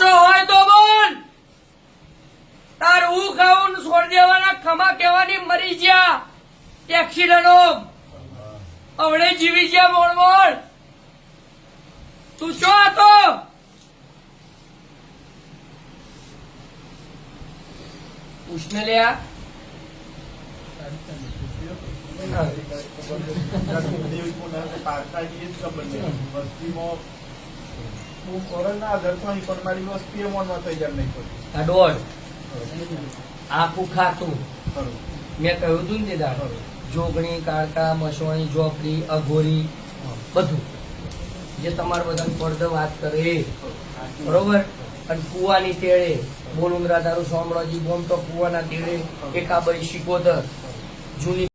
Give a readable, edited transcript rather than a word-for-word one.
સાચો હોય તો બોલ. તાર હું ખાવું છોડ દેવાના ખમા કહેવાની મરી ગયા એક્સિડન્ટો હવડે જીવી ગયા મોડ મોડ. તું શું હતો? પૂછને લ્યા. આખું ખાતું મેં કહ્યું તું ને દાદા, જોગણી, કાળકા, મસવાણી, જોપડી, અઘોરી બધું જે તમારે બધા પડદો વાત કરે એ બરોબર. અને કુવાની તેડે બોલુંદરા તારું સોમળાજી બોમ તો કુવાના તેડે એકાબઈ શીકોતર જૂની